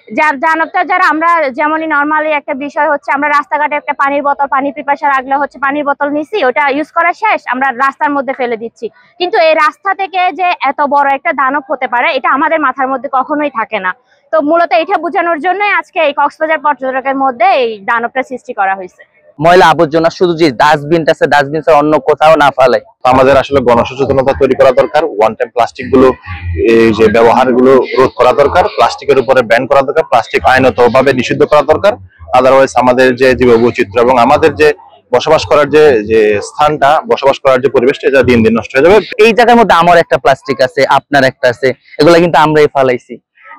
যার দানবটা যারা আমরা যেমনই নর্মালি একটা বিষয় হচ্ছে আমরা রাস্তাঘাটে একটা পানির বোতল পানি পিপাসা রাখলে হচ্ছে পানির বোতল নিছি, ওটা ইউজ করা শেষ আমরা রাস্তার মধ্যে ফেলে দিচ্ছি, কিন্তু এই রাস্তা থেকে যে এত বড় একটা দানব হতে পারে এটা আমাদের মাথার মধ্যে কখনোই থাকে না। তো মূলত এটা বোঝানোর জন্যই আজকে এই কক্সবাজার পর্যটকের মধ্যে এই দানবটা সৃষ্টি করা হয়েছে। ময়লা আবর্জনা শুধু যে ডাস্টবিনটা আছে, ডাস্টবিন ছাড়া অন্য কোথাও না ফেলে। আমাদের আসলে গণসচেতনতা তৈরি করা দরকার। ওয়ান টাইম প্লাস্টিক গুলো এই যে ব্যবহার গুলো রোধ করা দরকার, প্লাস্টিকের উপরে ব্যান করা দরকার, প্লাস্টিক আইনত ভাবে নিষিদ্ধ করা দরকার। আদারওয়াইজ আমাদের যে জীববৈচিত্র্য এবং আমাদের যে বসবাস করার যে স্থানটা, বসবাস করার যে পরিবেশটা, এটা দিন দিন নষ্ট হয়ে যাবে। এই জায়গার মধ্যে আমার একটা প্লাস্টিক আছে, আপনার একটা আছে, এগুলা কিন্তু আমরাই ফালাইছি।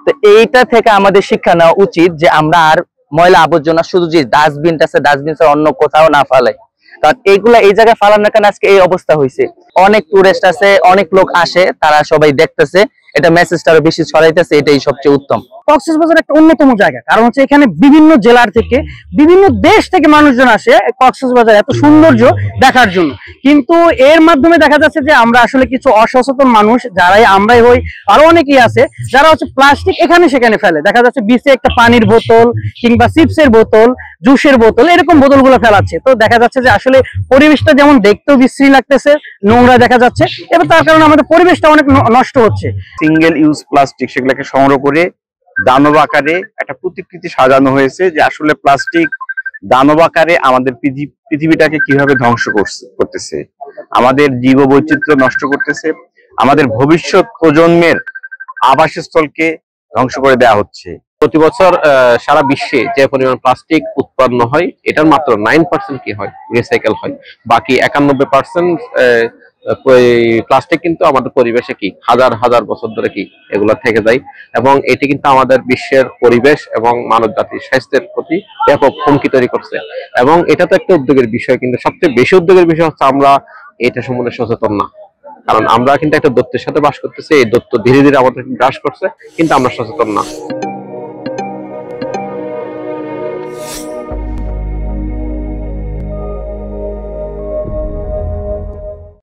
তো এইটা থেকে আমাদের শিক্ষা নেওয়া উচিত যে আমরা আর ময়লা আবর্জনা শুধু যে ডাস্টবিনটা আছে, ডাস্টবিন ছাড়া অন্য কোথাও না ফালাই। কারণ এইগুলা এই জায়গায় ফালানোর কারণে আজকে এই অবস্থা হয়েছে। অনেক টুরিস্ট আছে, অনেক লোক আসে, তারা সবাই দেখতেছে, এটা মেসেজটা আরো বেশি ছড়াইতেছে, এটাই সবচেয়ে উত্তম। কক্সবাজার একটা অন্যতম জায়গা, কারণ হচ্ছে এখানে বিভিন্ন জেলার থেকে বিভিন্ন দেশ থেকে মানুষজন আসে কক্সবাজার এত সৌন্দর্য দেখার জন্য। কিন্তু এর মাধ্যমে দেখা যাচ্ছে যে আমরা আসলে কিছু অসচেতন মানুষ, যারাই আমরাই হই, আরো অনেকেই আছে যারা হচ্ছে প্লাস্টিক এখানে সেখানে ফেলে। দেখা যাচ্ছে বিচে একটা পানির বোতল কিংবা চিপসের বোতল, জুসের বোতল, এরকম বোতলগুলো ফেলাচ্ছে। তো দেখা যাচ্ছে যে আসলে পরিবেশটা যেমন দেখতেও বিশ্রী লাগতেছে, নোংরা দেখা যাচ্ছে, এবং তার কারণে আমাদের পরিবেশটা অনেক নষ্ট হচ্ছে। সিঙ্গেল ইউজ প্লাস্টিক সেগুলোকে সংগ্রহ করে দানব আকারে একটা প্রতিকৃতি সাজানো হয়েছে, যে আসলে প্লাস্টিক দানব আকারে আমাদের পৃথিবীটাকে কিভাবে ধ্বংস করতেছে, আমাদের জীববৈচিত্র্য নষ্ট করতেছে, আমাদের ভবিষ্যৎ প্রজন্মের আবাসস্থলকে ধ্বংস করে দেওয়া হচ্ছে। প্রতি বছর সারা বিশ্বে যে পরিমাণ প্লাস্টিক উৎপন্ন হয় এটার মাত্র 9% কি হয় রিসাইকেল হয়, বাকি 91% প্লাস্টিক কিন্তু আমাদের পরিবেশে কি হাজার হাজার বছর ধরে কি এগুলো থেকে যায়, এবং এটি কিন্তু আমাদের বিশ্বের পরিবেশ এবং মানব জাতির স্বাস্থ্যের প্রতি ব্যাপক হুমকি তৈরি করছে। এবং এটা তো একটা উদ্যোগের বিষয়, কিন্তু সবচেয়ে বেশি উদ্যোগের বিষয় হচ্ছে আমরা এটা সম্বন্ধে সচেতন না। কারণ আমরা কিন্তু একটা দৈত্যের সাথে বাস করতেছি, এই দৈত্য ধীরে ধীরে আমাদের গ্রাস করছে, কিন্তু আমরা সচেতন না।